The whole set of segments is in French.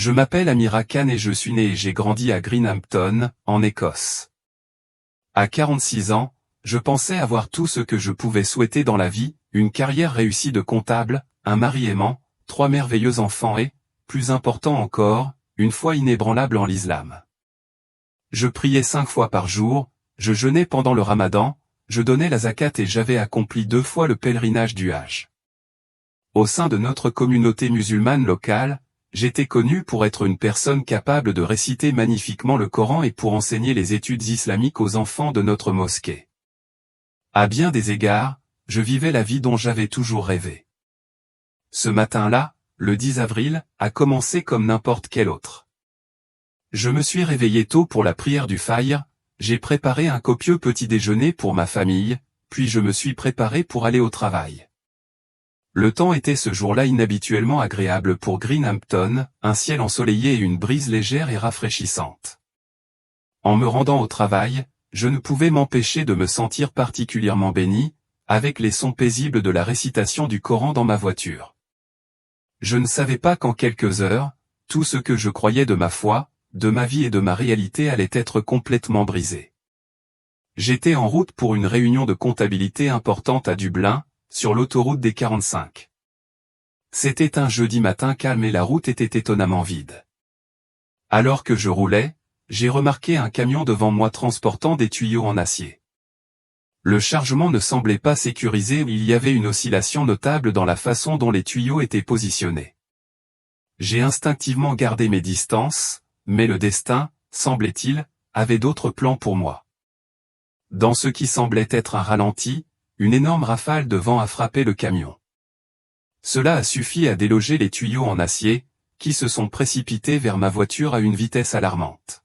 Je m'appelle Amira Khan et je suis né et j'ai grandi à Greenhampton, en Écosse. À 46 ans, je pensais avoir tout ce que je pouvais souhaiter dans la vie, une carrière réussie de comptable, un mari aimant, 3 merveilleux enfants et, plus important encore, une foi inébranlable en l'islam. Je priais 5 fois par jour, je jeûnais pendant le ramadan, je donnais la zakat et j'avais accompli 2 fois le pèlerinage du Hajj. Au sein de notre communauté musulmane locale, j'étais connu pour être une personne capable de réciter magnifiquement le Coran et pour enseigner les études islamiques aux enfants de notre mosquée. À bien des égards, je vivais la vie dont j'avais toujours rêvé. Ce matin-là, le 10 avril, a commencé comme n'importe quel autre. Je me suis réveillé tôt pour la prière du Fajr, j'ai préparé un copieux petit déjeuner pour ma famille, puis je me suis préparé pour aller au travail. Le temps était ce jour-là inhabituellement agréable pour Greenhampton, un ciel ensoleillé et une brise légère et rafraîchissante. En me rendant au travail, je ne pouvais m'empêcher de me sentir particulièrement béni, avec les sons paisibles de la récitation du Coran dans ma voiture. Je ne savais pas qu'en quelques heures, tout ce que je croyais de ma foi, de ma vie et de ma réalité allait être complètement brisé. J'étais en route pour une réunion de comptabilité importante à Dublin, sur l'autoroute des 45. C'était un jeudi matin calme et la route était étonnamment vide. Alors que je roulais, j'ai remarqué un camion devant moi transportant des tuyaux en acier. Le chargement ne semblait pas sécurisé, il y avait une oscillation notable dans la façon dont les tuyaux étaient positionnés. J'ai instinctivement gardé mes distances, mais le destin, semblait-il, avait d'autres plans pour moi. Dans ce qui semblait être un ralenti, une énorme rafale de vent a frappé le camion. Cela a suffi à déloger les tuyaux en acier, qui se sont précipités vers ma voiture à une vitesse alarmante.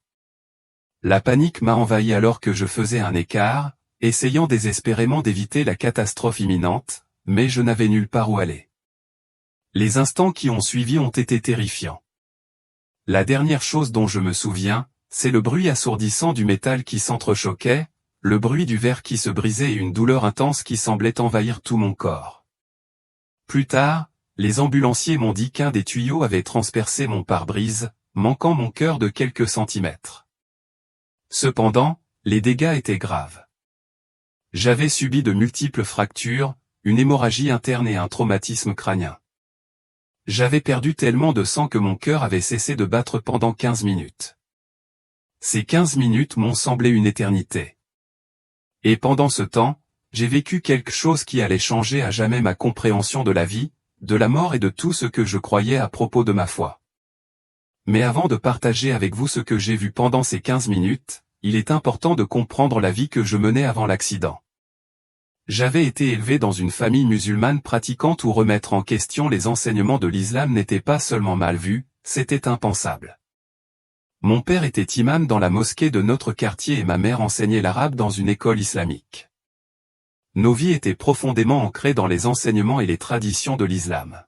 La panique m'a envahi alors que je faisais un écart, essayant désespérément d'éviter la catastrophe imminente, mais je n'avais nulle part où aller. Les instants qui ont suivi ont été terrifiants. La dernière chose dont je me souviens, c'est le bruit assourdissant du métal qui s'entrechoquait, le bruit du verre qui se brisait et une douleur intense qui semblait envahir tout mon corps. Plus tard, les ambulanciers m'ont dit qu'un des tuyaux avait transpercé mon pare-brise, manquant mon cœur de quelques centimètres. Cependant, les dégâts étaient graves. J'avais subi de multiples fractures, une hémorragie interne et un traumatisme crânien. J'avais perdu tellement de sang que mon cœur avait cessé de battre pendant 15 minutes. Ces 15 minutes m'ont semblé une éternité. Et pendant ce temps, j'ai vécu quelque chose qui allait changer à jamais ma compréhension de la vie, de la mort et de tout ce que je croyais à propos de ma foi. Mais avant de partager avec vous ce que j'ai vu pendant ces 15 minutes, il est important de comprendre la vie que je menais avant l'accident. J'avais été élevé dans une famille musulmane pratiquante où remettre en question les enseignements de l'islam n'était pas seulement mal vu, c'était impensable. Mon père était imam dans la mosquée de notre quartier et ma mère enseignait l'arabe dans une école islamique. Nos vies étaient profondément ancrées dans les enseignements et les traditions de l'islam.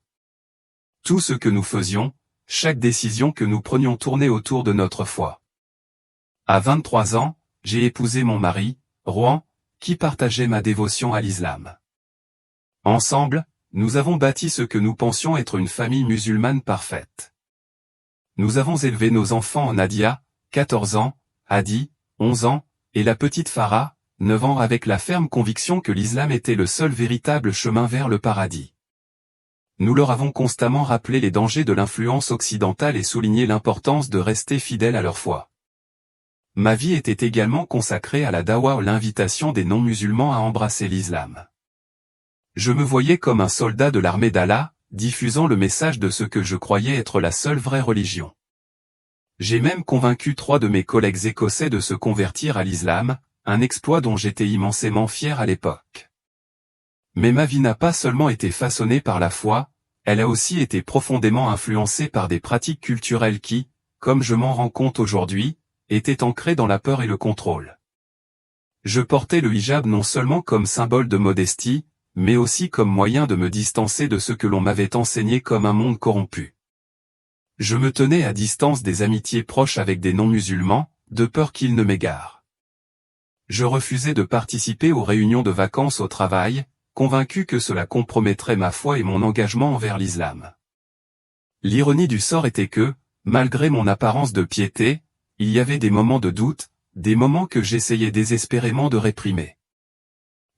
Tout ce que nous faisions, chaque décision que nous prenions tournait autour de notre foi. À 23 ans, j'ai épousé mon mari, Rohan, qui partageait ma dévotion à l'islam. Ensemble, nous avons bâti ce que nous pensions être une famille musulmane parfaite. Nous avons élevé nos enfants Nadia, 14 ans, Hadi, 11 ans, et la petite Farah, 9 ans avec la ferme conviction que l'islam était le seul véritable chemin vers le paradis. Nous leur avons constamment rappelé les dangers de l'influence occidentale et souligné l'importance de rester fidèles à leur foi. Ma vie était également consacrée à la dawa, l'invitation des non-musulmans à embrasser l'islam. Je me voyais comme un soldat de l'armée d'Allah, diffusant le message de ce que je croyais être la seule vraie religion. J'ai même convaincu 3 de mes collègues écossais de se convertir à l'islam, un exploit dont j'étais immensément fier à l'époque. Mais ma vie n'a pas seulement été façonnée par la foi, elle a aussi été profondément influencée par des pratiques culturelles qui, comme je m'en rends compte aujourd'hui, étaient ancrées dans la peur et le contrôle. Je portais le hijab non seulement comme symbole de modestie, mais aussi comme moyen de me distancer de ce que l'on m'avait enseigné comme un monde corrompu. Je me tenais à distance des amitiés proches avec des non-musulmans, de peur qu'ils ne m'égarent. Je refusais de participer aux réunions de vacances au travail, convaincu que cela compromettrait ma foi et mon engagement envers l'islam. L'ironie du sort était que, Malgré mon apparence de piété, il y avait des moments de doute, des moments que j'essayais désespérément de réprimer.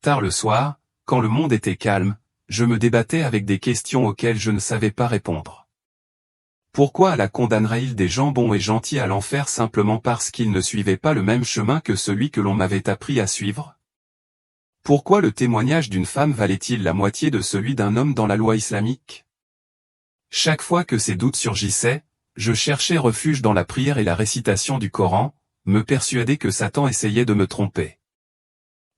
Tard le soir, quand le monde était calme, je me débattais avec des questions auxquelles je ne savais pas répondre. Pourquoi la condamnerait-il des gens bons et gentils à l'enfer simplement parce qu'ils ne suivaient pas le même chemin que celui que l'on m'avait appris à suivre? Pourquoi le témoignage d'une femme valait-il la moitié de celui d'un homme dans la loi islamique? Chaque fois que ces doutes surgissaient, je cherchais refuge dans la prière et la récitation du Coran, me persuadé que Satan essayait de me tromper.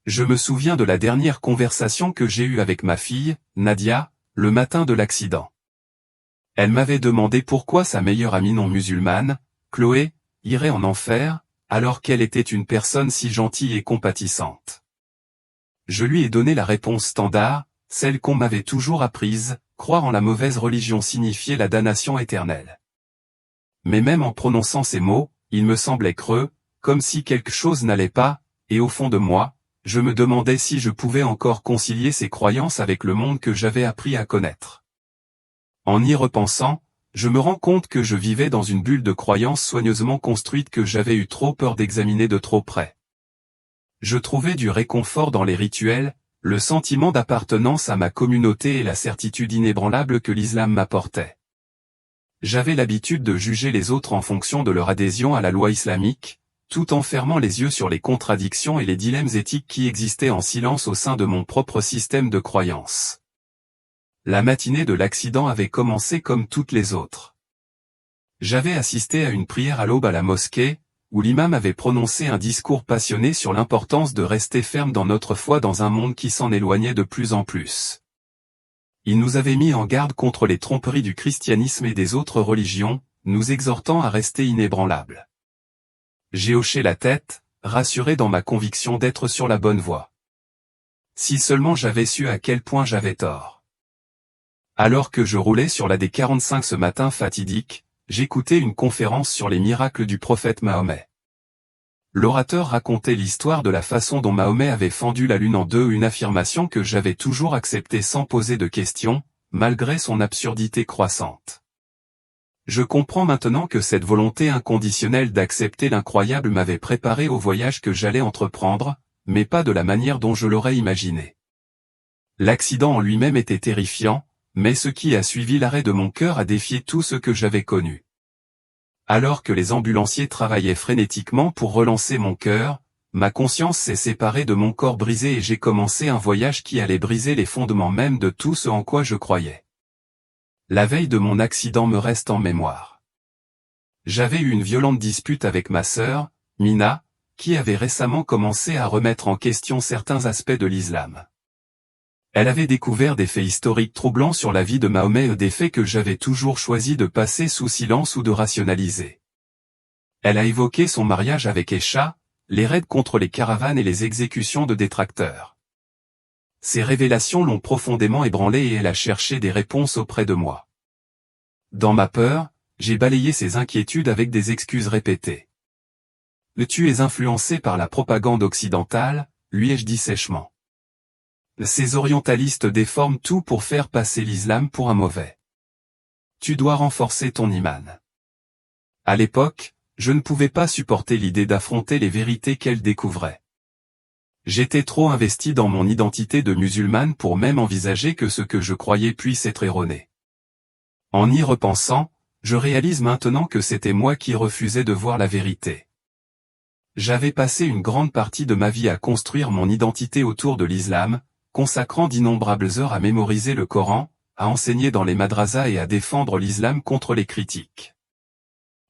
Je me souviens de la dernière conversation que j'ai eue avec ma fille, Nadia, le matin de l'accident. Elle m'avait demandé pourquoi sa meilleure amie non musulmane, Chloé, irait en enfer, alors qu'elle était une personne si gentille et compatissante. Je lui ai donné la réponse standard, celle qu'on m'avait toujours apprise, croire en la mauvaise religion signifiait la damnation éternelle. Mais même en prononçant ces mots, il me semblait creux, comme si quelque chose n'allait pas, et au fond de moi, je me demandais si je pouvais encore concilier ces croyances avec le monde que j'avais appris à connaître. En y repensant, je me rends compte que je vivais dans une bulle de croyances soigneusement construite que j'avais eu trop peur d'examiner de trop près. Je trouvais du réconfort dans les rituels, le sentiment d'appartenance à ma communauté et la certitude inébranlable que l'islam m'apportait. J'avais l'habitude de juger les autres en fonction de leur adhésion à la loi islamique, tout en fermant les yeux sur les contradictions et les dilemmes éthiques qui existaient en silence au sein de mon propre système de croyances. La matinée de l'accident avait commencé comme toutes les autres. J'avais assisté à une prière à l'aube à la mosquée, où l'imam avait prononcé un discours passionné sur l'importance de rester ferme dans notre foi dans un monde qui s'en éloignait de plus en plus. Il nous avait mis en garde contre les tromperies du christianisme et des autres religions, nous exhortant à rester inébranlables. J'ai hoché la tête, rassuré dans ma conviction d'être sur la bonne voie. Si seulement j'avais su à quel point j'avais tort. Alors que je roulais sur la D45 ce matin fatidique, j'écoutais une conférence sur les miracles du prophète Mahomet. L'orateur racontait l'histoire de la façon dont Mahomet avait fendu la lune en deux, une affirmation que j'avais toujours acceptée sans poser de questions, malgré son absurdité croissante. Je comprends maintenant que cette volonté inconditionnelle d'accepter l'incroyable m'avait préparé au voyage que j'allais entreprendre, mais pas de la manière dont je l'aurais imaginé. L'accident en lui-même était terrifiant, mais ce qui a suivi l'arrêt de mon cœur a défié tout ce que j'avais connu. Alors que les ambulanciers travaillaient frénétiquement pour relancer mon cœur, ma conscience s'est séparée de mon corps brisé et j'ai commencé un voyage qui allait briser les fondements même de tout ce en quoi je croyais. La veille de mon accident me reste en mémoire. J'avais eu une violente dispute avec ma sœur, Mina, qui avait récemment commencé à remettre en question certains aspects de l'islam. Elle avait découvert des faits historiques troublants sur la vie de Mahomet, des faits que j'avais toujours choisi de passer sous silence ou de rationaliser. Elle a évoqué son mariage avec Aïcha, les raids contre les caravanes et les exécutions de détracteurs. Ces révélations l'ont profondément ébranlée et elle a cherché des réponses auprès de moi. Dans ma peur, j'ai balayé ses inquiétudes avec des excuses répétées. Tu es influencé par la propagande occidentale, lui ai-je dit sèchement. Ces orientalistes déforment tout pour faire passer l'islam pour un mauvais. Tu dois renforcer ton iman. À l'époque, je ne pouvais pas supporter l'idée d'affronter les vérités qu'elle découvrait. J'étais trop investi dans mon identité de musulmane pour même envisager que ce que je croyais puisse être erroné. En y repensant, je réalise maintenant que c'était moi qui refusais de voir la vérité. J'avais passé une grande partie de ma vie à construire mon identité autour de l'islam, consacrant d'innombrables heures à mémoriser le Coran, à enseigner dans les madrasas et à défendre l'islam contre les critiques.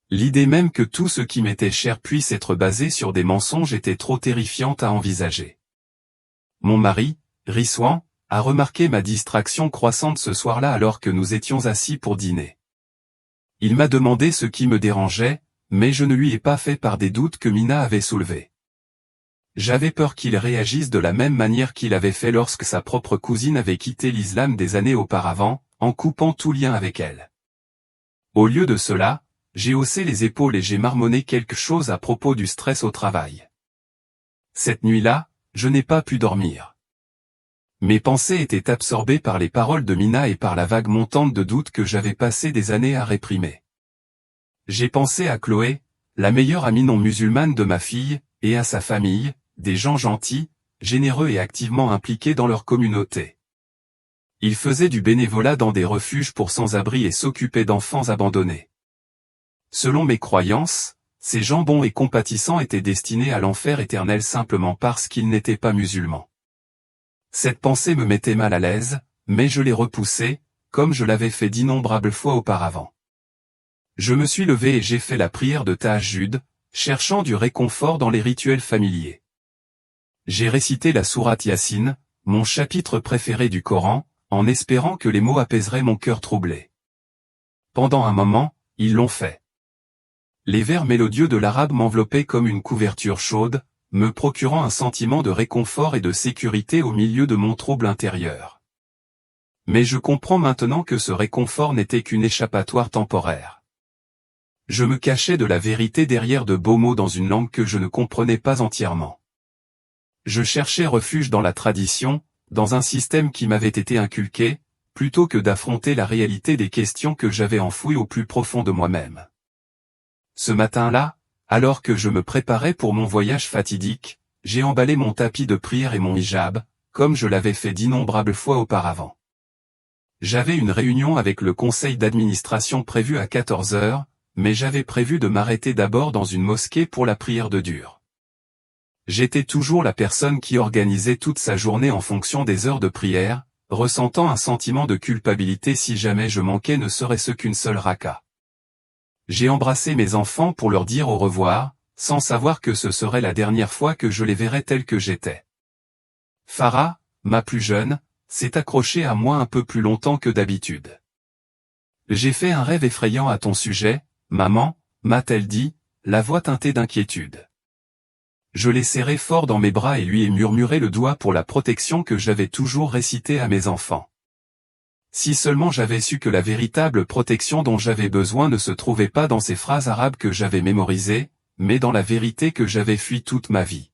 L'idée même que tout ce qui m'était cher puisse être basé sur des mensonges était trop terrifiante à envisager. Mon mari, Riswan, a remarqué ma distraction croissante ce soir-là alors que nous étions assis pour dîner. Il m'a demandé ce qui me dérangeait, mais je ne lui ai pas fait part des doutes que Mina avait soulevés. J'avais peur qu'il réagisse de la même manière qu'il avait fait lorsque sa propre cousine avait quitté l'islam des années auparavant, en coupant tout lien avec elle. Au lieu de cela, j'ai haussé les épaules et j'ai marmonné quelque chose à propos du stress au travail. Cette nuit-là, je n'ai pas pu dormir. Mes pensées étaient absorbées par les paroles de Mina et par la vague montante de doutes que j'avais passé des années à réprimer. J'ai pensé à Chloé, la meilleure amie non musulmane de ma fille, et à sa famille, des gens gentils, généreux et activement impliqués dans leur communauté. Ils faisaient du bénévolat dans des refuges pour sans-abri et s'occupaient d'enfants abandonnés. Selon mes croyances, ces gens bons et compatissants étaient destinés à l'enfer éternel simplement parce qu'ils n'étaient pas musulmans. Cette pensée me mettait mal à l'aise, mais je l'ai repoussée, comme je l'avais fait d'innombrables fois auparavant. Je me suis levé et j'ai fait la prière de Tahajjud, cherchant du réconfort dans les rituels familiers. J'ai récité la sourate Yassine, mon chapitre préféré du Coran, en espérant que les mots apaiseraient mon cœur troublé. Pendant un moment, ils l'ont fait. Les vers mélodieux de l'arabe m'enveloppaient comme une couverture chaude, me procurant un sentiment de réconfort et de sécurité au milieu de mon trouble intérieur. Mais je comprends maintenant que ce réconfort n'était qu'une échappatoire temporaire. Je me cachais de la vérité derrière de beaux mots dans une langue que je ne comprenais pas entièrement. Je cherchais refuge dans la tradition, dans un système qui m'avait été inculqué, plutôt que d'affronter la réalité des questions que j'avais enfouies au plus profond de moi-même. Ce matin-là, alors que je me préparais pour mon voyage fatidique, j'ai emballé mon tapis de prière et mon hijab, comme je l'avais fait d'innombrables fois auparavant. J'avais une réunion avec le conseil d'administration prévue à 14 heures, mais j'avais prévu de m'arrêter d'abord dans une mosquée pour la prière de dur. J'étais toujours la personne qui organisait toute sa journée en fonction des heures de prière, ressentant un sentiment de culpabilité si jamais je manquais ne serait-ce qu'une seule raka. J'ai embrassé mes enfants pour leur dire au revoir, sans savoir que ce serait la dernière fois que je les verrais tels que j'étais. Farah, ma plus jeune, s'est accrochée à moi un peu plus longtemps que d'habitude. J'ai fait un rêve effrayant à ton sujet, maman, m'a-t-elle dit, la voix teintée d'inquiétude. Je l'ai serré fort dans mes bras et lui ai murmuré le doigt pour la protection que j'avais toujours récitée à mes enfants. Si seulement j'avais su que la véritable protection dont j'avais besoin ne se trouvait pas dans ces phrases arabes que j'avais mémorisées, mais dans la vérité que j'avais fui toute ma vie.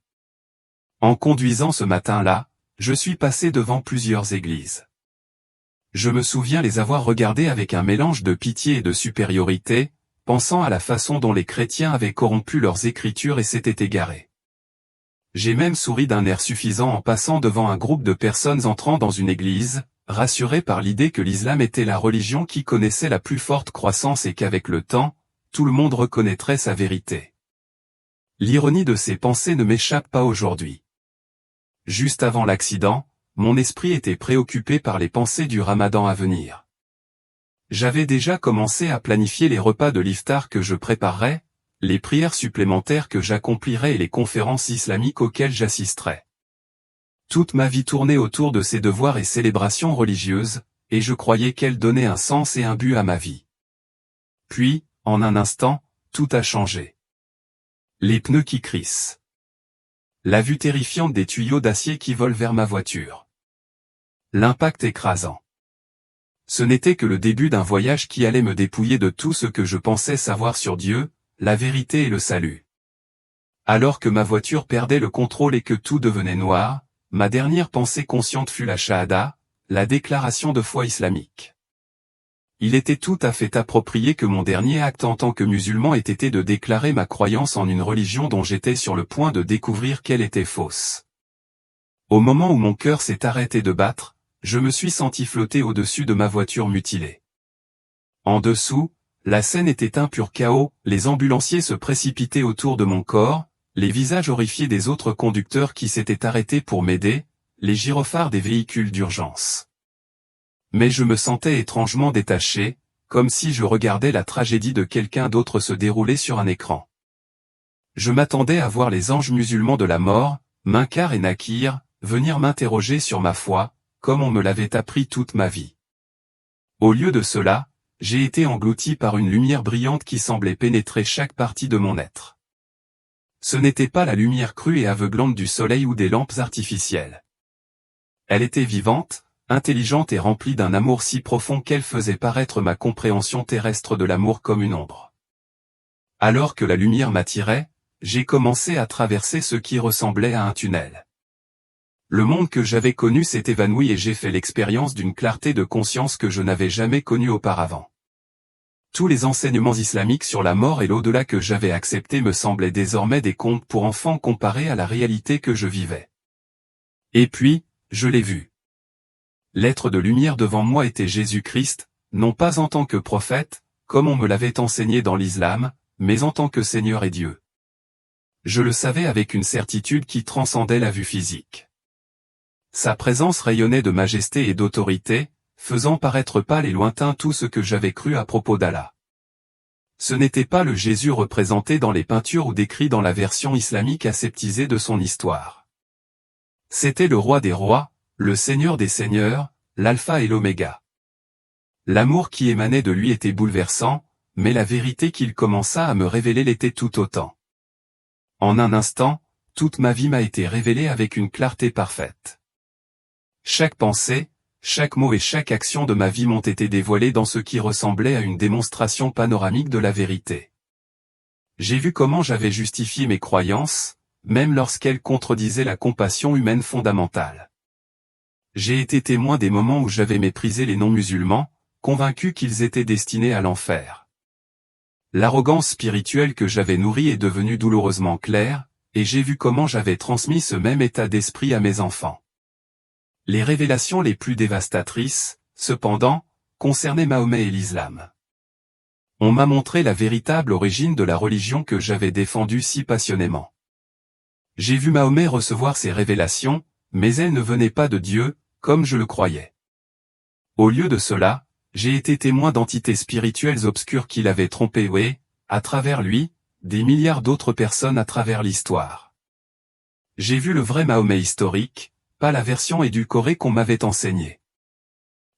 En conduisant ce matin-là, je suis passé devant plusieurs églises. Je me souviens les avoir regardées avec un mélange de pitié et de supériorité, pensant à la façon dont les chrétiens avaient corrompu leurs écritures et s'étaient égarés. J'ai même souri d'un air suffisant en passant devant un groupe de personnes entrant dans une église, rassuré par l'idée que l'islam était la religion qui connaissait la plus forte croissance et qu'avec le temps, tout le monde reconnaîtrait sa vérité. L'ironie de ces pensées ne m'échappe pas aujourd'hui. Juste avant l'accident, mon esprit était préoccupé par les pensées du Ramadan à venir. J'avais déjà commencé à planifier les repas de l'iftar que je préparerais, les prières supplémentaires que j'accomplirais et les conférences islamiques auxquelles j'assisterais. Toute ma vie tournait autour de ces devoirs et célébrations religieuses, et je croyais qu'elles donnaient un sens et un but à ma vie. Puis, en un instant, tout a changé. Les pneus qui crissent. La vue terrifiante des tuyaux d'acier qui volent vers ma voiture. L'impact écrasant. Ce n'était que le début d'un voyage qui allait me dépouiller de tout ce que je pensais savoir sur Dieu, la vérité et le salut. Alors que ma voiture perdait le contrôle et que tout devenait noir, ma dernière pensée consciente fut la shahada, la déclaration de foi islamique. Il était tout à fait approprié que mon dernier acte en tant que musulman ait été de déclarer ma croyance en une religion dont j'étais sur le point de découvrir qu'elle était fausse. Au moment où mon cœur s'est arrêté de battre, je me suis senti flotter au-dessus de ma voiture mutilée. En dessous, la scène était un pur chaos, les ambulanciers se précipitaient autour de mon corps, les visages horrifiés des autres conducteurs qui s'étaient arrêtés pour m'aider, les gyrophares des véhicules d'urgence. Mais je me sentais étrangement détaché, comme si je regardais la tragédie de quelqu'un d'autre se dérouler sur un écran. Je m'attendais à voir les anges musulmans de la mort, Munkar et Nakir, venir m'interroger sur ma foi, comme on me l'avait appris toute ma vie. Au lieu de cela, j'ai été englouti par une lumière brillante qui semblait pénétrer chaque partie de mon être. Ce n'était pas la lumière crue et aveuglante du soleil ou des lampes artificielles. Elle était vivante, intelligente et remplie d'un amour si profond qu'elle faisait paraître ma compréhension terrestre de l'amour comme une ombre. Alors que la lumière m'attirait, j'ai commencé à traverser ce qui ressemblait à un tunnel. Le monde que j'avais connu s'est évanoui et j'ai fait l'expérience d'une clarté de conscience que je n'avais jamais connue auparavant. Tous les enseignements islamiques sur la mort et l'au-delà que j'avais acceptés me semblaient désormais des contes pour enfants comparés à la réalité que je vivais. Et puis, je l'ai vu. L'être de lumière devant moi était Jésus-Christ, non pas en tant que prophète, comme on me l'avait enseigné dans l'islam, mais en tant que Seigneur et Dieu. Je le savais avec une certitude qui transcendait la vue physique. Sa présence rayonnait de majesté et d'autorité, faisant paraître pâle et lointain tout ce que j'avais cru à propos d'Allah. Ce n'était pas le Jésus représenté dans les peintures ou décrit dans la version islamique aseptisée de son histoire. C'était le roi des rois, le Seigneur des seigneurs, l'alpha et l'oméga. L'amour qui émanait de lui était bouleversant, mais la vérité qu'il commença à me révéler l'était tout autant. En un instant, toute ma vie m'a été révélée avec une clarté parfaite. Chaque pensée, chaque mot et chaque action de ma vie m'ont été dévoilés dans ce qui ressemblait à une démonstration panoramique de la vérité. J'ai vu comment j'avais justifié mes croyances, même lorsqu'elles contredisaient la compassion humaine fondamentale. J'ai été témoin des moments où j'avais méprisé les non-musulmans, convaincu qu'ils étaient destinés à l'enfer. L'arrogance spirituelle que j'avais nourrie est devenue douloureusement claire, et j'ai vu comment j'avais transmis ce même état d'esprit à mes enfants. Les révélations les plus dévastatrices, cependant, concernaient Mahomet et l'islam. On m'a montré la véritable origine de la religion que j'avais défendue si passionnément. J'ai vu Mahomet recevoir ces révélations, mais elles ne venaient pas de Dieu, comme je le croyais. Au lieu de cela, j'ai été témoin d'entités spirituelles obscures qui l'avaient trompé et, à travers lui, des milliards d'autres personnes à travers l'histoire. J'ai vu le vrai Mahomet historique, pas la version édulcorée qu'on m'avait enseignée.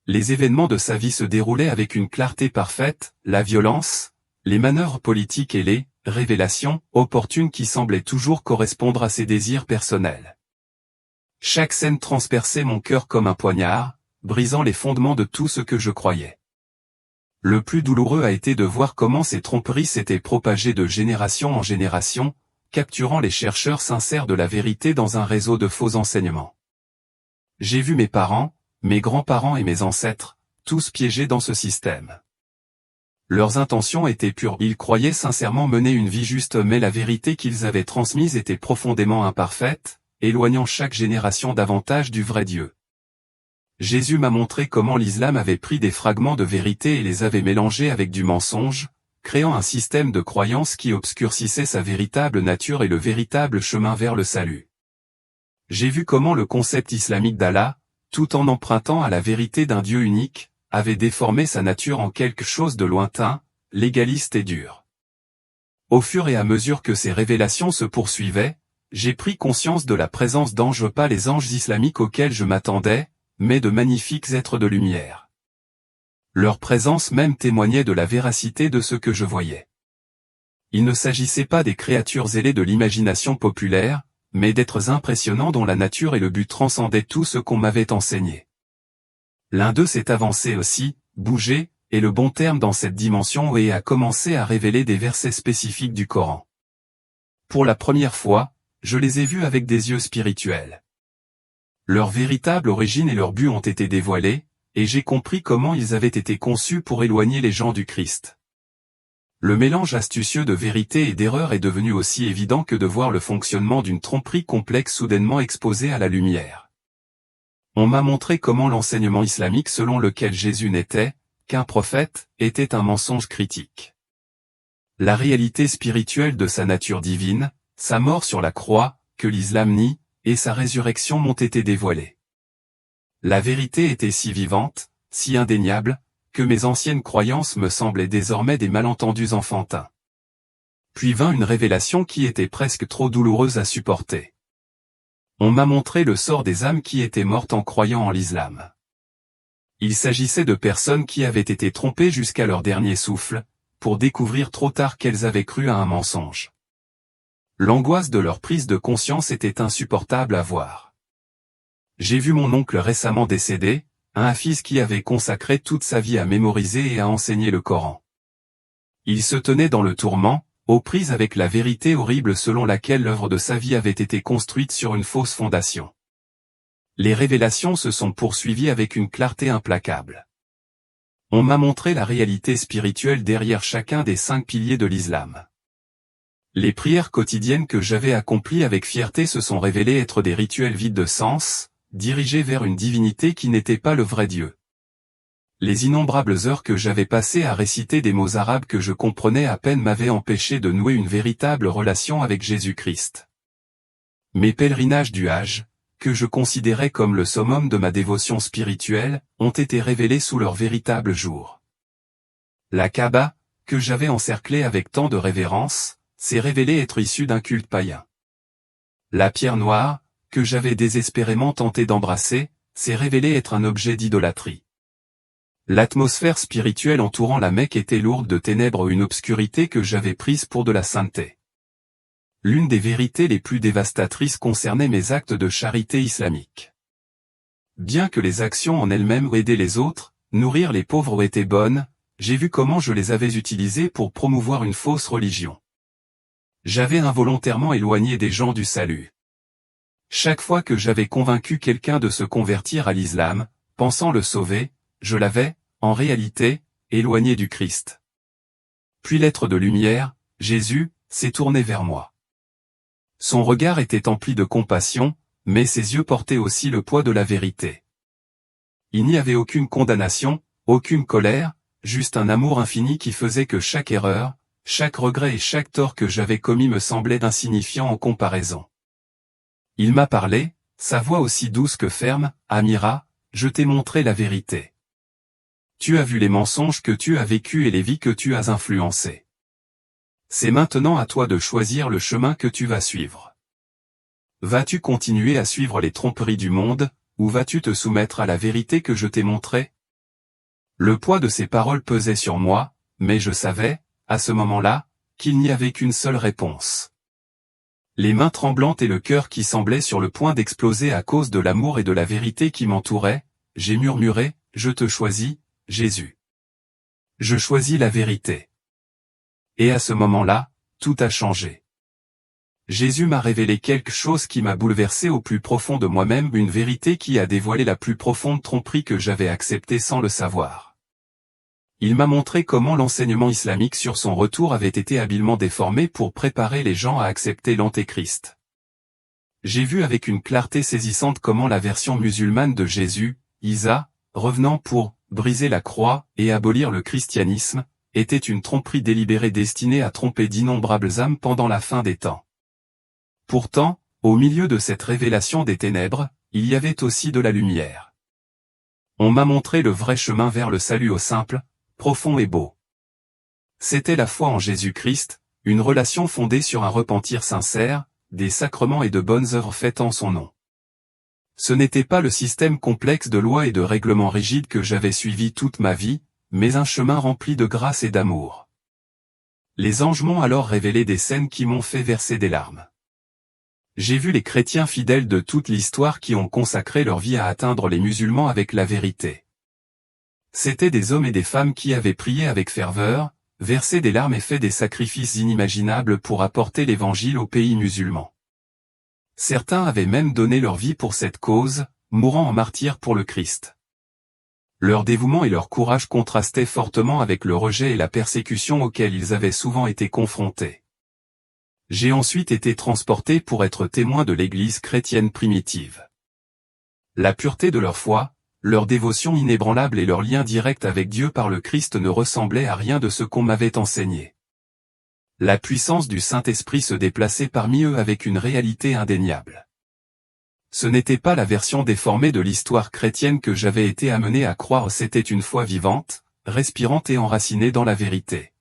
Les événements de sa vie se déroulaient avec une clarté parfaite, la violence, les manœuvres politiques et les révélations opportunes qui semblaient toujours correspondre à ses désirs personnels. Chaque scène transperçait mon cœur comme un poignard, brisant les fondements de tout ce que je croyais. Le plus douloureux a été de voir comment ces tromperies s'étaient propagées de génération en génération, capturant les chercheurs sincères de la vérité dans un réseau de faux enseignements. J'ai vu mes parents, mes grands-parents et mes ancêtres, tous piégés dans ce système. Leurs intentions étaient pures, ils croyaient sincèrement mener une vie juste, mais la vérité qu'ils avaient transmise était profondément imparfaite, éloignant chaque génération davantage du vrai Dieu. Jésus m'a montré comment l'islam avait pris des fragments de vérité et les avait mélangés avec du mensonge, créant un système de croyances qui obscurcissait sa véritable nature et le véritable chemin vers le salut. J'ai vu comment le concept islamique d'Allah, tout en empruntant à la vérité d'un Dieu unique, avait déformé sa nature en quelque chose de lointain, légaliste et dur. Au fur et à mesure que ces révélations se poursuivaient, j'ai pris conscience de la présence d'anges, pas les anges islamiques auxquels je m'attendais, mais de magnifiques êtres de lumière. Leur présence même témoignait de la véracité de ce que je voyais. Il ne s'agissait pas des créatures ailées de l'imagination populaire, mais d'êtres impressionnants dont la nature et le but transcendaient tout ce qu'on m'avait enseigné. L'un d'eux s'est avancé aussi, bougé, est le bon terme dans cette dimension et a commencé à révéler des versets spécifiques du Coran. Pour la première fois, je les ai vus avec des yeux spirituels. Leur véritable origine et leur but ont été dévoilés, et j'ai compris comment ils avaient été conçus pour éloigner les gens du Christ. Le mélange astucieux de vérité et d'erreur est devenu aussi évident que de voir le fonctionnement d'une tromperie complexe soudainement exposée à la lumière. On m'a montré comment l'enseignement islamique selon lequel Jésus n'était qu'un prophète était un mensonge critique. La réalité spirituelle de sa nature divine, sa mort sur la croix, que l'islam nie, et sa résurrection m'ont été dévoilées. La vérité était si vivante, si indéniable, que mes anciennes croyances me semblaient désormais des malentendus enfantins. Puis vint une révélation qui était presque trop douloureuse à supporter. On m'a montré le sort des âmes qui étaient mortes en croyant en l'islam. Il s'agissait de personnes qui avaient été trompées jusqu'à leur dernier souffle, pour découvrir trop tard qu'elles avaient cru à un mensonge. L'angoisse de leur prise de conscience était insupportable à voir. J'ai vu mon oncle récemment décédé, un hafiz qui avait consacré toute sa vie à mémoriser et à enseigner le Coran. Il se tenait dans le tourment, aux prises avec la vérité horrible selon laquelle l'œuvre de sa vie avait été construite sur une fausse fondation. Les révélations se sont poursuivies avec une clarté implacable. On m'a montré la réalité spirituelle derrière chacun des 5 piliers de l'islam. Les prières quotidiennes que j'avais accomplies avec fierté se sont révélées être des rituels vides de sens, dirigés vers une divinité qui n'était pas le vrai Dieu. Les innombrables heures que j'avais passées à réciter des mots arabes que je comprenais à peine m'avaient empêché de nouer une véritable relation avec Jésus-Christ. Mes pèlerinages du Hajj, que je considérais comme le summum de ma dévotion spirituelle, ont été révélés sous leur véritable jour. La Kaaba, que j'avais encerclée avec tant de révérence, s'est révélée être issue d'un culte païen. La pierre noire, que j'avais désespérément tenté d'embrasser, s'est révélée être un objet d'idolâtrie. L'atmosphère spirituelle entourant la Mecque était lourde de ténèbres, une obscurité que j'avais prise pour de la sainteté. L'une des vérités les plus dévastatrices concernait mes actes de charité islamique. Bien que les actions en elles-mêmes aidaient les autres, nourrir les pauvres étaient bonnes, j'ai vu comment je les avais utilisées pour promouvoir une fausse religion. J'avais involontairement éloigné des gens du salut. Chaque fois que j'avais convaincu quelqu'un de se convertir à l'islam, pensant le sauver, je l'avais, en réalité, éloigné du Christ. Puis l'être de lumière, Jésus, s'est tourné vers moi. Son regard était empli de compassion, mais ses yeux portaient aussi le poids de la vérité. Il n'y avait aucune condamnation, aucune colère, juste un amour infini qui faisait que chaque erreur, chaque regret et chaque tort que j'avais commis me semblait insignifiant en comparaison. Il m'a parlé, sa voix aussi douce que ferme, « Amira, je t'ai montré la vérité. Tu as vu les mensonges que tu as vécus et les vies que tu as influencées. C'est maintenant à toi de choisir le chemin que tu vas suivre. Vas-tu continuer à suivre les tromperies du monde, ou vas-tu te soumettre à la vérité que je t'ai montrée ?» Le poids de ces paroles pesait sur moi, mais je savais, à ce moment-là, qu'il n'y avait qu'une seule réponse. Les mains tremblantes et le cœur qui semblait sur le point d'exploser à cause de l'amour et de la vérité qui m'entouraient, j'ai murmuré, « Je te choisis, Jésus. Je choisis la vérité. » Et à ce moment-là, tout a changé. Jésus m'a révélé quelque chose qui m'a bouleversé au plus profond de moi-même, une vérité qui a dévoilé la plus profonde tromperie que j'avais acceptée sans le savoir. Il m'a montré comment l'enseignement islamique sur son retour avait été habilement déformé pour préparer les gens à accepter l'Antéchrist. J'ai vu avec une clarté saisissante comment la version musulmane de Jésus, Isa, revenant pour briser la croix et abolir le christianisme, était une tromperie délibérée destinée à tromper d'innombrables âmes pendant la fin des temps. Pourtant, au milieu de cette révélation des ténèbres, il y avait aussi de la lumière. On m'a montré le vrai chemin vers le salut au simple, profond et beau. C'était la foi en Jésus-Christ, une relation fondée sur un repentir sincère, des sacrements et de bonnes œuvres faites en son nom. Ce n'était pas le système complexe de lois et de règlements rigides que j'avais suivi toute ma vie, mais un chemin rempli de grâce et d'amour. Les anges m'ont alors révélé des scènes qui m'ont fait verser des larmes. J'ai vu les chrétiens fidèles de toute l'histoire qui ont consacré leur vie à atteindre les musulmans avec la vérité. C'étaient des hommes et des femmes qui avaient prié avec ferveur, versé des larmes et fait des sacrifices inimaginables pour apporter l'évangile aux pays musulmans. Certains avaient même donné leur vie pour cette cause, mourant en martyrs pour le Christ. Leur dévouement et leur courage contrastaient fortement avec le rejet et la persécution auxquels ils avaient souvent été confrontés. J'ai ensuite été transporté pour être témoin de l'Église chrétienne primitive. La pureté de leur foi, leur dévotion inébranlable et leur lien direct avec Dieu par le Christ ne ressemblaient à rien de ce qu'on m'avait enseigné. La puissance du Saint-Esprit se déplaçait parmi eux avec une réalité indéniable. Ce n'était pas la version déformée de l'histoire chrétienne que j'avais été amené à croire, c'était une foi vivante, respirante et enracinée dans la vérité.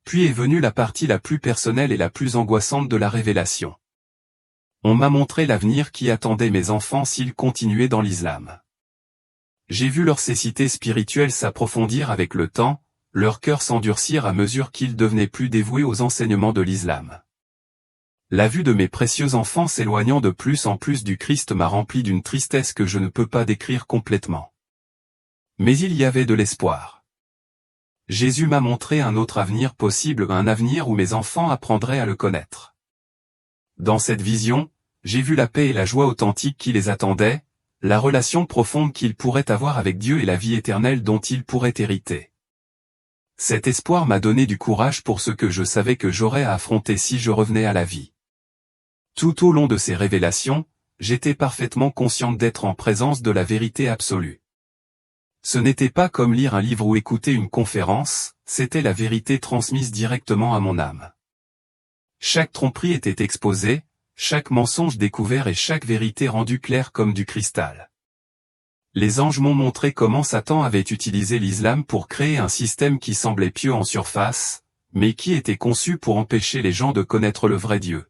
Puis est venue la partie la plus personnelle et la plus angoissante de la révélation. On m'a montré l'avenir qui attendait mes enfants s'ils continuaient dans l'islam. J'ai vu leur cécité spirituelle s'approfondir avec le temps, leur cœur s'endurcir à mesure qu'ils devenaient plus dévoués aux enseignements de l'islam. La vue de mes précieux enfants s'éloignant de plus en plus du Christ m'a rempli d'une tristesse que je ne peux pas décrire complètement. Mais il y avait de l'espoir. Jésus m'a montré un autre avenir possible, un avenir où mes enfants apprendraient à le connaître. Dans cette vision, j'ai vu la paix et la joie authentique qui les attendaient, la relation profonde qu'il pourrait avoir avec Dieu et la vie éternelle dont il pourrait hériter. Cet espoir m'a donné du courage pour ce que je savais que j'aurais à affronter si je revenais à la vie. Tout au long de ces révélations, j'étais parfaitement consciente d'être en présence de la vérité absolue. Ce n'était pas comme lire un livre ou écouter une conférence, c'était la vérité transmise directement à mon âme. Chaque tromperie était exposée, chaque mensonge découvert et chaque vérité rendue claire comme du cristal. Les anges m'ont montré comment Satan avait utilisé l'islam pour créer un système qui semblait pieux en surface, mais qui était conçu pour empêcher les gens de connaître le vrai Dieu.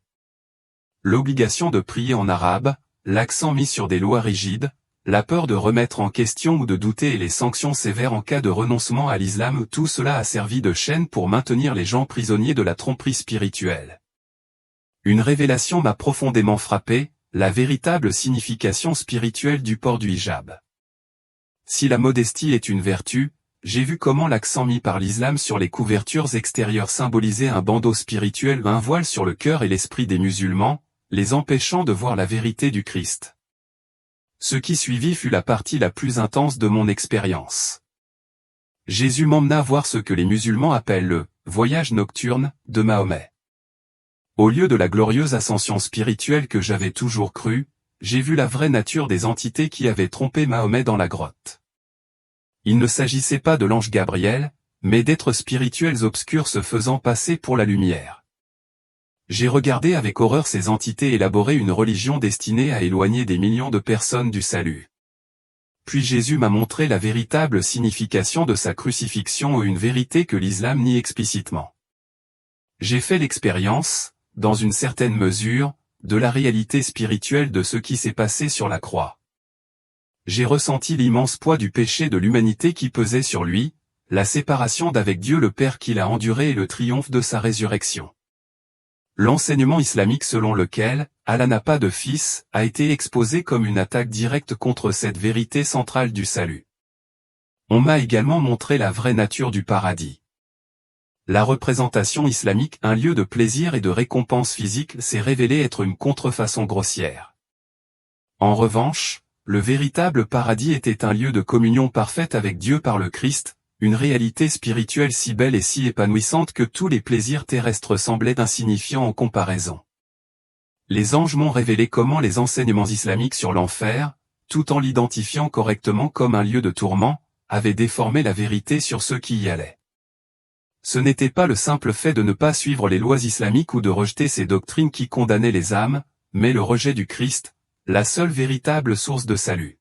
L'obligation de prier en arabe, l'accent mis sur des lois rigides, la peur de remettre en question ou de douter et les sanctions sévères en cas de renoncement à l'islam, tout cela a servi de chaîne pour maintenir les gens prisonniers de la tromperie spirituelle. Une révélation m'a profondément frappé, la véritable signification spirituelle du port du hijab. Si la modestie est une vertu, j'ai vu comment l'accent mis par l'islam sur les couvertures extérieures symbolisait un bandeau spirituel, un voile sur le cœur et l'esprit des musulmans, les empêchant de voir la vérité du Christ. Ce qui suivit fut la partie la plus intense de mon expérience. Jésus m'emmena voir ce que les musulmans appellent le « voyage nocturne » de Mahomet. Au lieu de la glorieuse ascension spirituelle que j'avais toujours crue, j'ai vu la vraie nature des entités qui avaient trompé Mahomet dans la grotte. Il ne s'agissait pas de l'ange Gabriel, mais d'êtres spirituels obscurs se faisant passer pour la lumière. J'ai regardé avec horreur ces entités élaborer une religion destinée à éloigner des millions de personnes du salut. Puis Jésus m'a montré la véritable signification de sa crucifixion, une vérité que l'islam nie explicitement. J'ai fait l'expérience, dans une certaine mesure, de la réalité spirituelle de ce qui s'est passé sur la croix. J'ai ressenti l'immense poids du péché de l'humanité qui pesait sur lui, la séparation d'avec Dieu le Père qu'il a enduré et le triomphe de sa résurrection. L'enseignement islamique selon lequel Allah n'a pas de fils a été exposé comme une attaque directe contre cette vérité centrale du salut. On m'a également montré la vraie nature du paradis. La représentation islamique, un lieu de plaisir et de récompense physique, s'est révélée être une contrefaçon grossière. En revanche, le véritable paradis était un lieu de communion parfaite avec Dieu par le Christ, une réalité spirituelle si belle et si épanouissante que tous les plaisirs terrestres semblaient insignifiants en comparaison. Les anges m'ont révélé comment les enseignements islamiques sur l'enfer, tout en l'identifiant correctement comme un lieu de tourment, avaient déformé la vérité sur ceux qui y allaient. Ce n'était pas le simple fait de ne pas suivre les lois islamiques ou de rejeter ces doctrines qui condamnaient les âmes, mais le rejet du Christ, la seule véritable source de salut.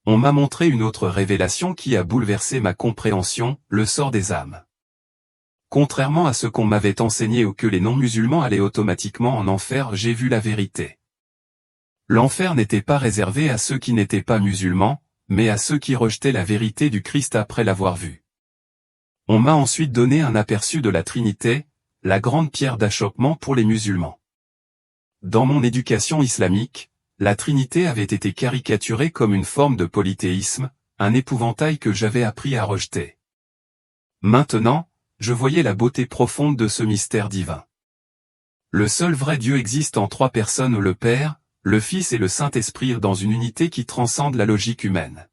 On m'a montré une autre révélation qui a bouleversé ma compréhension, le sort des âmes. Contrairement à ce qu'on m'avait enseigné ou que les non-musulmans allaient automatiquement en enfer, j'ai vu la vérité. L'enfer n'était pas réservé à ceux qui n'étaient pas musulmans, mais à ceux qui rejetaient la vérité du Christ après l'avoir vue. On m'a ensuite donné un aperçu de la Trinité, la grande pierre d'achoppement pour les musulmans. Dans mon éducation islamique, la Trinité avait été caricaturée comme une forme de polythéisme, un épouvantail que j'avais appris à rejeter. Maintenant, je voyais la beauté profonde de ce mystère divin. Le seul vrai Dieu existe en trois personnes, le Père, le Fils et le Saint-Esprit, dans une unité qui transcende la logique humaine.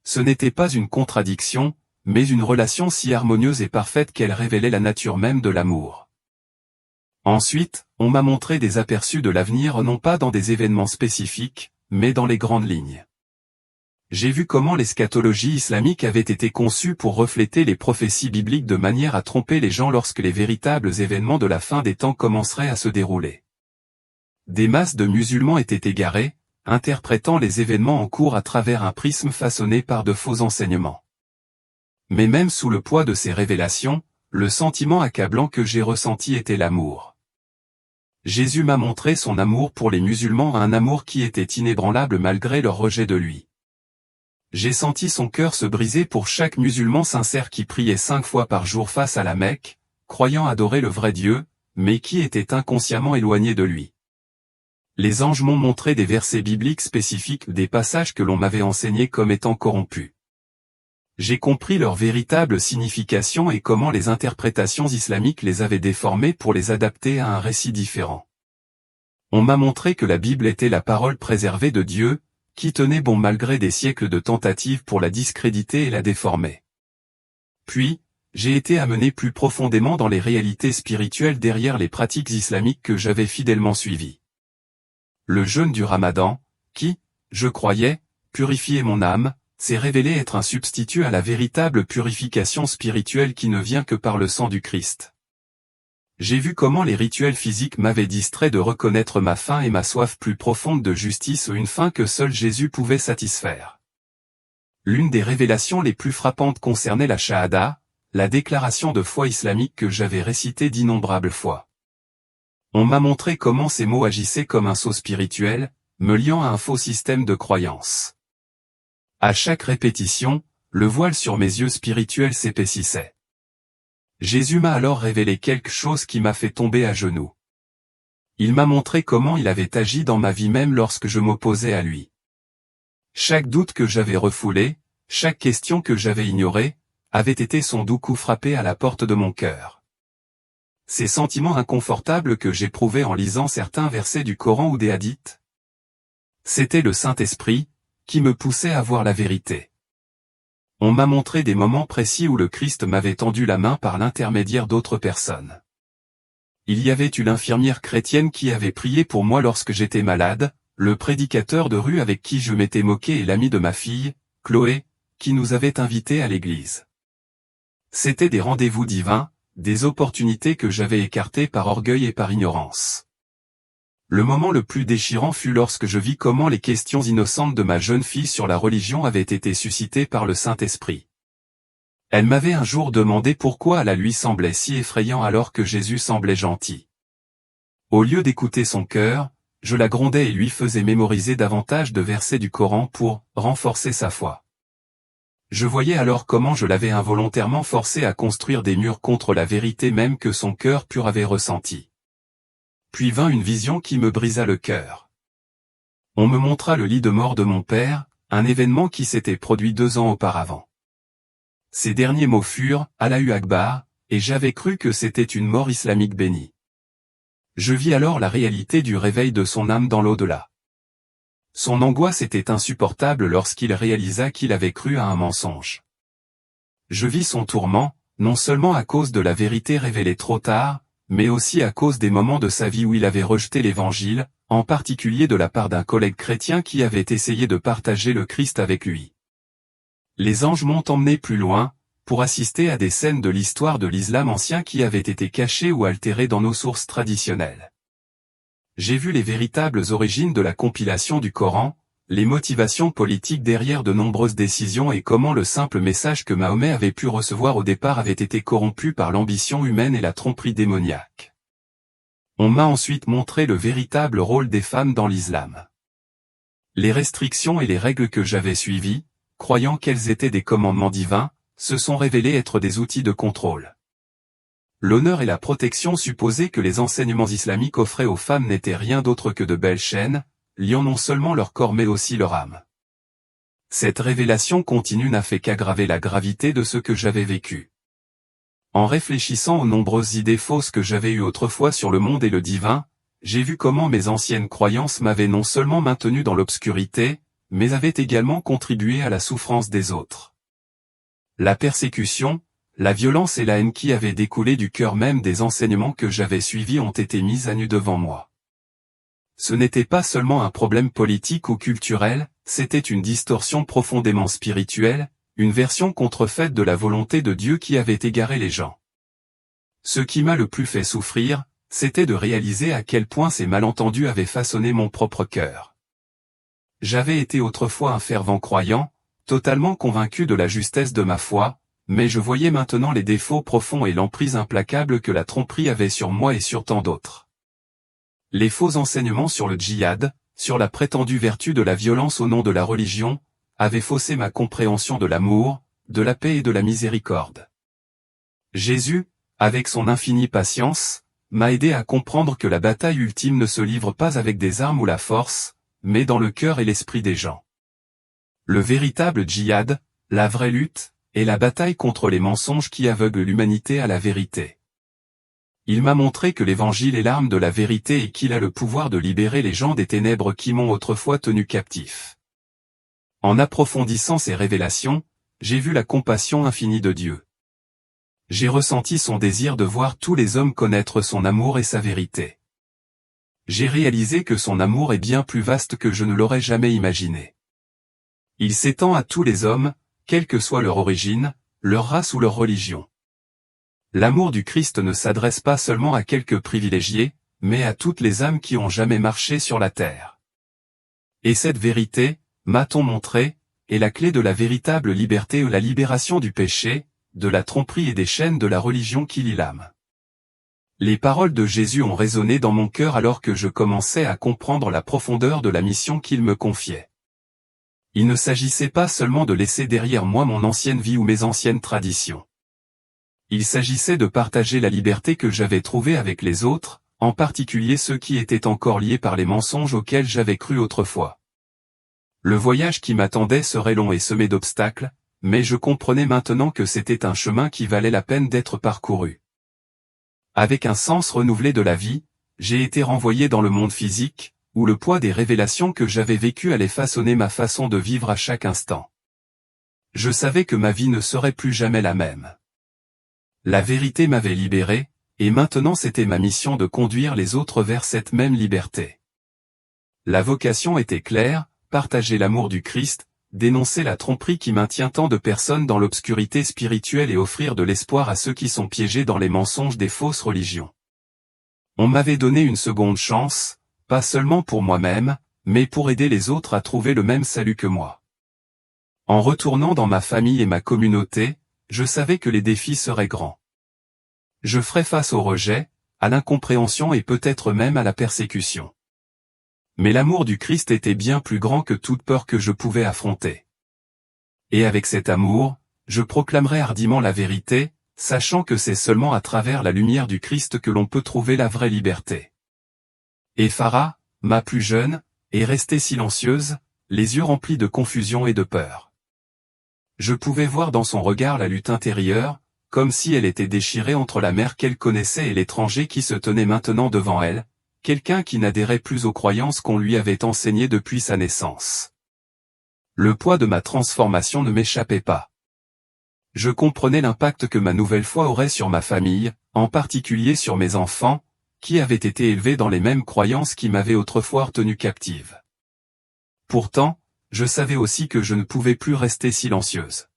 Ce n'était pas une contradiction, mais une relation si harmonieuse et parfaite qu'elle révélait la nature même de l'amour. Ensuite, on m'a montré des aperçus de l'avenir non pas dans des événements spécifiques, mais dans les grandes lignes. J'ai vu comment l'eschatologie islamique avait été conçue pour refléter les prophéties bibliques de manière à tromper les gens lorsque les véritables événements de la fin des temps commenceraient à se dérouler. Des masses de musulmans étaient égarés, interprétant les événements en cours à travers un prisme façonné par de faux enseignements. Mais même sous le poids de ces révélations, le sentiment accablant que j'ai ressenti était l'amour. Jésus m'a montré son amour pour les musulmans, un amour qui était inébranlable malgré leur rejet de lui. J'ai senti son cœur se briser pour chaque musulman sincère qui priait 5 fois par jour face à la Mecque, croyant adorer le vrai Dieu, mais qui était inconsciemment éloigné de lui. Les anges m'ont montré des versets bibliques spécifiques, des passages que l'on m'avait enseignés comme étant corrompus. J'ai compris leur véritable signification et comment les interprétations islamiques les avaient déformés pour les adapter à un récit différent. On m'a montré que la Bible était la parole préservée de Dieu, qui tenait bon malgré des siècles de tentatives pour la discréditer et la déformer. Puis, j'ai été amené plus profondément dans les réalités spirituelles derrière les pratiques islamiques que j'avais fidèlement suivies. Le jeûne du Ramadan, qui, je croyais, purifiait mon âme, s'est révélé être un substitut à la véritable purification spirituelle qui ne vient que par le sang du Christ. J'ai vu comment les rituels physiques m'avaient distrait de reconnaître ma faim et ma soif plus profonde de justice, une faim que seul Jésus pouvait satisfaire. L'une des révélations les plus frappantes concernait la shahada, la déclaration de foi islamique que j'avais récitée d'innombrables fois. On m'a montré comment ces mots agissaient comme un sceau spirituel, me liant à un faux système de croyance. À chaque répétition, le voile sur mes yeux spirituels s'épaississait. Jésus m'a alors révélé quelque chose qui m'a fait tomber à genoux. Il m'a montré comment il avait agi dans ma vie même lorsque je m'opposais à lui. Chaque doute que j'avais refoulé, chaque question que j'avais ignorée, avait été son doux coup frappé à la porte de mon cœur. Ces sentiments inconfortables que j'éprouvais en lisant certains versets du Coran ou des hadiths, c'était le Saint-Esprit, qui me poussait à voir la vérité. On m'a montré des moments précis où le Christ m'avait tendu la main par l'intermédiaire d'autres personnes. Il y avait eu l'infirmière chrétienne qui avait prié pour moi lorsque j'étais malade, le prédicateur de rue avec qui je m'étais moqué et l'ami de ma fille, Chloé, qui nous avait invités à l'église. C'étaient des rendez-vous divins, des opportunités que j'avais écartées par orgueil et par ignorance. Le moment le plus déchirant fut lorsque je vis comment les questions innocentes de ma jeune fille sur la religion avaient été suscitées par le Saint-Esprit. Elle m'avait un jour demandé pourquoi Allah lui semblait si effrayant alors que Jésus semblait gentil. Au lieu d'écouter son cœur, je la grondais et lui faisais mémoriser davantage de versets du Coran pour renforcer sa foi. Je voyais alors comment je l'avais involontairement forcé à construire des murs contre la vérité même que son cœur pur avait ressentie. Puis vint une vision qui me brisa le cœur. On me montra le lit de mort de mon père, un événement qui s'était produit 2 ans auparavant. Ces derniers mots furent « Allahu Akbar », et j'avais cru que c'était une mort islamique bénie. Je vis alors la réalité du réveil de son âme dans l'au-delà. Son angoisse était insupportable lorsqu'il réalisa qu'il avait cru à un mensonge. Je vis son tourment, non seulement à cause de la vérité révélée trop tard, mais aussi à cause des moments de sa vie où il avait rejeté l'Évangile, en particulier de la part d'un collègue chrétien qui avait essayé de partager le Christ avec lui. Les anges m'ont emmené plus loin, pour assister à des scènes de l'histoire de l'islam ancien qui avaient été cachées ou altérées dans nos sources traditionnelles. J'ai vu les véritables origines de la compilation du Coran, les motivations politiques derrière de nombreuses décisions et comment le simple message que Mahomet avait pu recevoir au départ avait été corrompu par l'ambition humaine et la tromperie démoniaque. On m'a ensuite montré le véritable rôle des femmes dans l'islam. Les restrictions et les règles que j'avais suivies, croyant qu'elles étaient des commandements divins, se sont révélées être des outils de contrôle. L'honneur et la protection supposés que les enseignements islamiques offraient aux femmes n'étaient rien d'autre que de belles chaînes, liant non seulement leur corps mais aussi leur âme. Cette révélation continue n'a fait qu'aggraver la gravité de ce que j'avais vécu. En réfléchissant aux nombreuses idées fausses que j'avais eues autrefois sur le monde et le divin, j'ai vu comment mes anciennes croyances m'avaient non seulement maintenu dans l'obscurité, mais avaient également contribué à la souffrance des autres. La persécution, la violence et la haine qui avaient découlé du cœur même des enseignements que j'avais suivis ont été mises à nu devant moi. Ce n'était pas seulement un problème politique ou culturel, c'était une distorsion profondément spirituelle, une version contrefaite de la volonté de Dieu qui avait égaré les gens. Ce qui m'a le plus fait souffrir, c'était de réaliser à quel point ces malentendus avaient façonné mon propre cœur. J'avais été autrefois un fervent croyant, totalement convaincu de la justesse de ma foi, mais je voyais maintenant les défauts profonds et l'emprise implacable que la tromperie avait sur moi et sur tant d'autres. Les faux enseignements sur le djihad, sur la prétendue vertu de la violence au nom de la religion, avaient faussé ma compréhension de l'amour, de la paix et de la miséricorde. Jésus, avec son infinie patience, m'a aidé à comprendre que la bataille ultime ne se livre pas avec des armes ou la force, mais dans le cœur et l'esprit des gens. Le véritable djihad, la vraie lutte, est la bataille contre les mensonges qui aveuglent l'humanité à la vérité. Il m'a montré que l'Évangile est l'arme de la vérité et qu'il a le pouvoir de libérer les gens des ténèbres qui m'ont autrefois tenu captif. En approfondissant ces révélations, j'ai vu la compassion infinie de Dieu. J'ai ressenti son désir de voir tous les hommes connaître son amour et sa vérité. J'ai réalisé que son amour est bien plus vaste que je ne l'aurais jamais imaginé. Il s'étend à tous les hommes, quelle que soit leur origine, leur race ou leur religion. L'amour du Christ ne s'adresse pas seulement à quelques privilégiés, mais à toutes les âmes qui ont jamais marché sur la terre. Et cette vérité, m'a-t-on montré, est la clé de la véritable liberté ou la libération du péché, de la tromperie et des chaînes de la religion qui lie l'âme. Les paroles de Jésus ont résonné dans mon cœur alors que je commençais à comprendre la profondeur de la mission qu'il me confiait. Il ne s'agissait pas seulement de laisser derrière moi mon ancienne vie ou mes anciennes traditions. Il s'agissait de partager la liberté que j'avais trouvée avec les autres, en particulier ceux qui étaient encore liés par les mensonges auxquels j'avais cru autrefois. Le voyage qui m'attendait serait long et semé d'obstacles, mais je comprenais maintenant que c'était un chemin qui valait la peine d'être parcouru. Avec un sens renouvelé de la vie, j'ai été renvoyé dans le monde physique, où le poids des révélations que j'avais vécues allait façonner ma façon de vivre à chaque instant. Je savais que ma vie ne serait plus jamais la même. La vérité m'avait libéré, et maintenant c'était ma mission de conduire les autres vers cette même liberté. La vocation était claire, partager l'amour du Christ, dénoncer la tromperie qui maintient tant de personnes dans l'obscurité spirituelle et offrir de l'espoir à ceux qui sont piégés dans les mensonges des fausses religions. On m'avait donné une seconde chance, pas seulement pour moi-même, mais pour aider les autres à trouver le même salut que moi. En retournant dans ma famille et ma communauté, je savais que les défis seraient grands. Je ferais face au rejet, à l'incompréhension et peut-être même à la persécution. Mais l'amour du Christ était bien plus grand que toute peur que je pouvais affronter. Et avec cet amour, je proclamerai hardiment la vérité, sachant que c'est seulement à travers la lumière du Christ que l'on peut trouver la vraie liberté. Et Farah, ma plus jeune, est restée silencieuse, les yeux remplis de confusion et de peur. Je pouvais voir dans son regard la lutte intérieure, comme si elle était déchirée entre la mère qu'elle connaissait et l'étranger qui se tenait maintenant devant elle, quelqu'un qui n'adhérait plus aux croyances qu'on lui avait enseignées depuis sa naissance. Le poids de ma transformation ne m'échappait pas. Je comprenais l'impact que ma nouvelle foi aurait sur ma famille, en particulier sur mes enfants, qui avaient été élevés dans les mêmes croyances qui m'avaient autrefois tenue captive. Pourtant, je savais aussi que je ne pouvais plus rester silencieuse.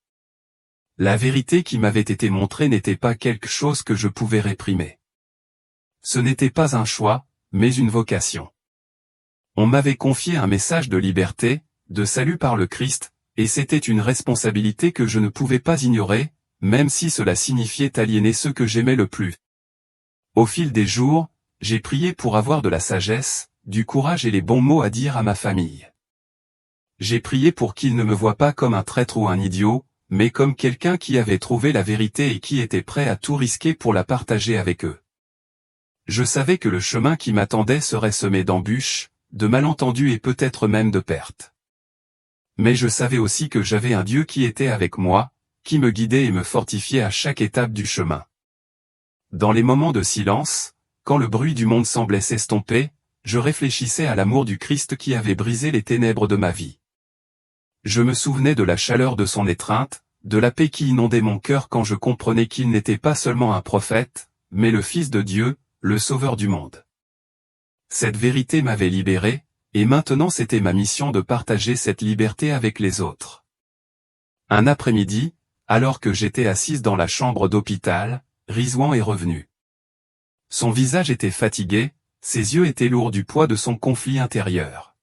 La vérité qui m'avait été montrée n'était pas quelque chose que je pouvais réprimer. Ce n'était pas un choix, mais une vocation. On m'avait confié un message de liberté, de salut par le Christ, et c'était une responsabilité que je ne pouvais pas ignorer, même si cela signifiait aliéner ceux que j'aimais le plus. Au fil des jours, j'ai prié pour avoir de la sagesse, du courage et les bons mots à dire à ma famille. J'ai prié pour qu'ils ne me voient pas comme un traître ou un idiot, mais comme quelqu'un qui avait trouvé la vérité et qui était prêt à tout risquer pour la partager avec eux. Je savais que le chemin qui m'attendait serait semé d'embûches, de malentendus et peut-être même de pertes. Mais je savais aussi que j'avais un Dieu qui était avec moi, qui me guidait et me fortifiait à chaque étape du chemin. Dans les moments de silence, quand le bruit du monde semblait s'estomper, je réfléchissais à l'amour du Christ qui avait brisé les ténèbres de ma vie. Je me souvenais de la chaleur de son étreinte, de la paix qui inondait mon cœur quand je comprenais qu'il n'était pas seulement un prophète, mais le Fils de Dieu, le Sauveur du monde. Cette vérité m'avait libéré, et maintenant c'était ma mission de partager cette liberté avec les autres. Un après-midi, alors que j'étais assise dans la chambre d'hôpital, Rizwan est revenu. Son visage était fatigué, ses yeux étaient lourds du poids de son conflit intérieur.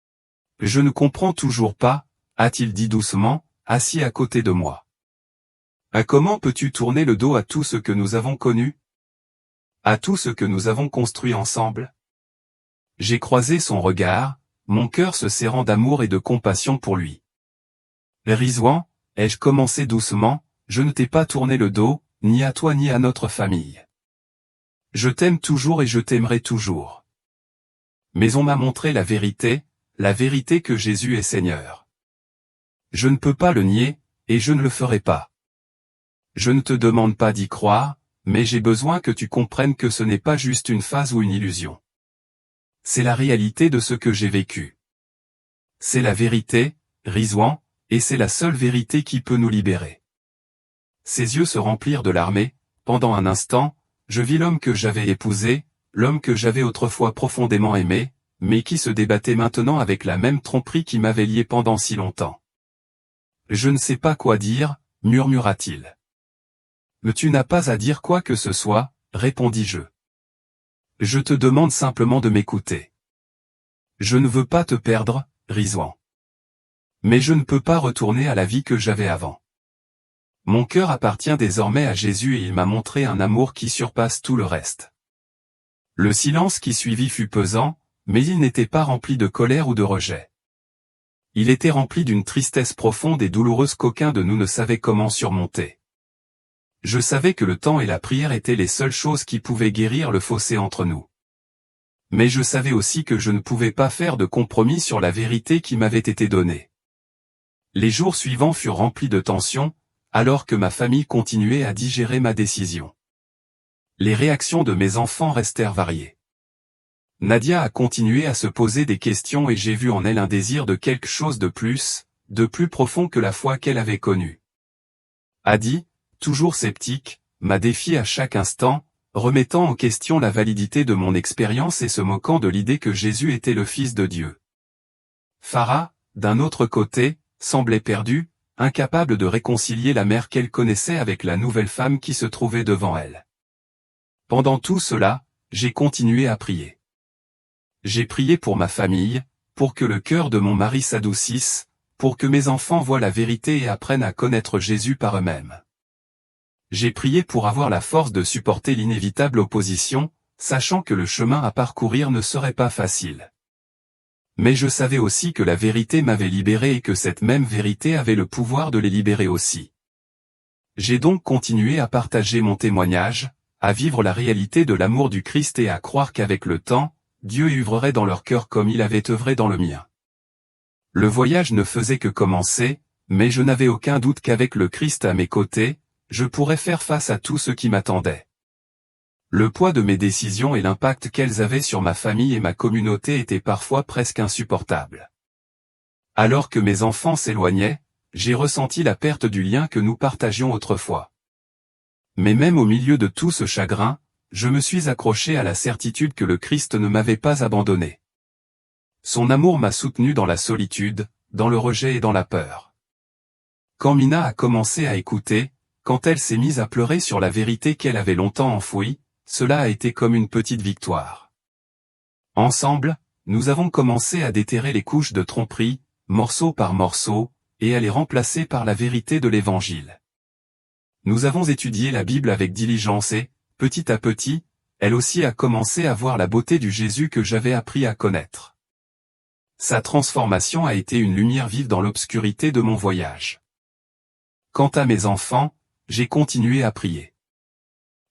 « Je ne comprends toujours pas », a-t-il dit doucement, assis à côté de moi. « Comment peux-tu tourner le dos à tout ce que nous avons connu ? À tout ce que nous avons construit ensemble ?» J'ai croisé son regard, mon cœur se serrant d'amour et de compassion pour lui. « Rizwan, ai-je commencé doucement, je ne t'ai pas tourné le dos, ni à toi ni à notre famille. Je t'aime toujours et je t'aimerai toujours. Mais on m'a montré la vérité que Jésus est Seigneur. Je ne peux pas le nier, et je ne le ferai pas. Je ne te demande pas d'y croire, mais j'ai besoin que tu comprennes que ce n'est pas juste une phase ou une illusion. C'est la réalité de ce que j'ai vécu. C'est la vérité, Rizwan, et c'est la seule vérité qui peut nous libérer. Ses yeux se remplirent de larmes. Pendant un instant, je vis l'homme que j'avais épousé, l'homme que j'avais autrefois profondément aimé, mais qui se débattait maintenant avec la même tromperie qui m'avait lié pendant si longtemps. Je ne sais pas quoi dire, murmura-t-il. Mais tu n'as pas à dire quoi que ce soit, répondis-je. Je te demande simplement de m'écouter. Je ne veux pas te perdre, Rizwan. Mais je ne peux pas retourner à la vie que j'avais avant. Mon cœur appartient désormais à Jésus et il m'a montré un amour qui surpasse tout le reste. Le silence qui suivit fut pesant, mais il n'était pas rempli de colère ou de rejet. Il était rempli d'une tristesse profonde et douloureuse qu'aucun de nous ne savait comment surmonter. Je savais que le temps et la prière étaient les seules choses qui pouvaient guérir le fossé entre nous. Mais je savais aussi que je ne pouvais pas faire de compromis sur la vérité qui m'avait été donnée. Les jours suivants furent remplis de tension, alors que ma famille continuait à digérer ma décision. Les réactions de mes enfants restèrent variées. Nadia a continué à se poser des questions et j'ai vu en elle un désir de quelque chose de plus profond que la foi qu'elle avait connue. Adi, toujours sceptique, m'a défié à chaque instant, remettant en question la validité de mon expérience et se moquant de l'idée que Jésus était le Fils de Dieu. Farah, d'un autre côté, semblait perdue, incapable de réconcilier la mère qu'elle connaissait avec la nouvelle femme qui se trouvait devant elle. Pendant tout cela, j'ai continué à prier. J'ai prié pour ma famille, pour que le cœur de mon mari s'adoucisse, pour que mes enfants voient la vérité et apprennent à connaître Jésus par eux-mêmes. J'ai prié pour avoir la force de supporter l'inévitable opposition, sachant que le chemin à parcourir ne serait pas facile. Mais je savais aussi que la vérité m'avait libéré et que cette même vérité avait le pouvoir de les libérer aussi. J'ai donc continué à partager mon témoignage, à vivre la réalité de l'amour du Christ et à croire qu'avec le temps, Dieu œuvrerait dans leur cœur comme il avait œuvré dans le mien. Le voyage ne faisait que commencer, mais je n'avais aucun doute qu'avec le Christ à mes côtés, je pourrais faire face à tout ce qui m'attendait. Le poids de mes décisions et l'impact qu'elles avaient sur ma famille et ma communauté étaient parfois presque insupportables. Alors que mes enfants s'éloignaient, j'ai ressenti la perte du lien que nous partagions autrefois. Mais même au milieu de tout ce chagrin, je me suis accroché à la certitude que le Christ ne m'avait pas abandonné. Son amour m'a soutenu dans la solitude, dans le rejet et dans la peur. Quand Mina a commencé à écouter, quand elle s'est mise à pleurer sur la vérité qu'elle avait longtemps enfouie, cela a été comme une petite victoire. Ensemble, nous avons commencé à déterrer les couches de tromperie, morceau par morceau, et à les remplacer par la vérité de l'Évangile. Nous avons étudié la Bible avec diligence et, petit à petit, elle aussi a commencé à voir la beauté du Jésus que j'avais appris à connaître. Sa transformation a été une lumière vive dans l'obscurité de mon voyage. Quant à mes enfants, j'ai continué à prier.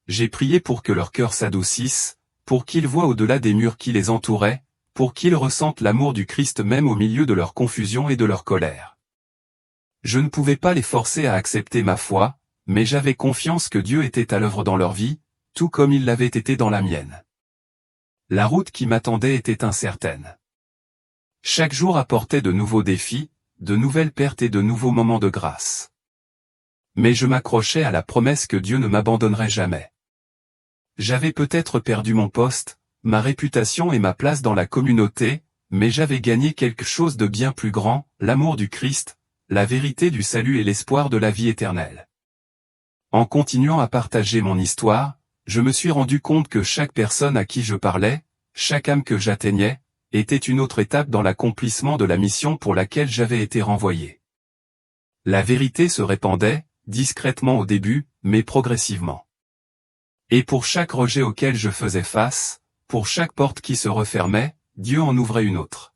J'ai prié pour que leur cœur s'adoucisse, pour qu'ils voient au-delà des murs qui les entouraient, pour qu'ils ressentent l'amour du Christ même au milieu de leur confusion et de leur colère. Je ne pouvais pas les forcer à accepter ma foi, mais j'avais confiance que Dieu était à l'œuvre dans leur vie, tout comme il l'avait été dans la mienne. La route qui m'attendait était incertaine. Chaque jour apportait de nouveaux défis, de nouvelles pertes et de nouveaux moments de grâce. Mais je m'accrochais à la promesse que Dieu ne m'abandonnerait jamais. J'avais peut-être perdu mon poste, ma réputation et ma place dans la communauté, mais j'avais gagné quelque chose de bien plus grand, l'amour du Christ, la vérité du salut et l'espoir de la vie éternelle. En continuant à partager mon histoire, je me suis rendu compte que chaque personne à qui je parlais, chaque âme que j'atteignais, était une autre étape dans l'accomplissement de la mission pour laquelle j'avais été renvoyé. La vérité se répandait, discrètement au début, mais progressivement. Et pour chaque rejet auquel je faisais face, pour chaque porte qui se refermait, Dieu en ouvrait une autre.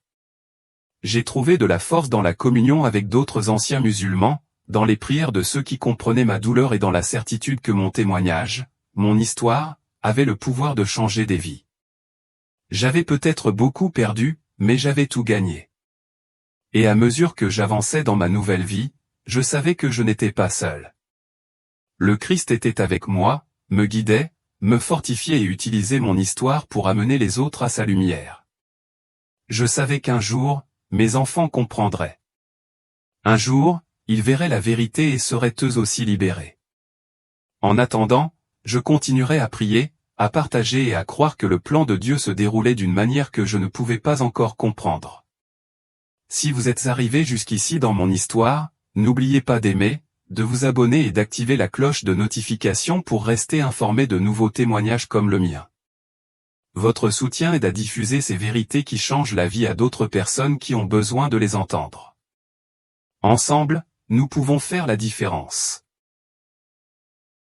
J'ai trouvé de la force dans la communion avec d'autres anciens musulmans, dans les prières de ceux qui comprenaient ma douleur et dans la certitude que mon témoignage, mon histoire, avait le pouvoir de changer des vies. J'avais peut-être beaucoup perdu, mais j'avais tout gagné. Et à mesure que j'avançais dans ma nouvelle vie, je savais que je n'étais pas seul. Le Christ était avec moi, me guidait, me fortifiait et utilisait mon histoire pour amener les autres à sa lumière. Je savais qu'un jour, mes enfants comprendraient. Un jour, ils verraient la vérité et seraient eux aussi libérés. En attendant, je continuerai à prier, à partager et à croire que le plan de Dieu se déroulait d'une manière que je ne pouvais pas encore comprendre. Si vous êtes arrivé jusqu'ici dans mon histoire, n'oubliez pas d'aimer, de vous abonner et d'activer la cloche de notification pour rester informé de nouveaux témoignages comme le mien. Votre soutien aide à diffuser ces vérités qui changent la vie à d'autres personnes qui ont besoin de les entendre. Ensemble, nous pouvons faire la différence.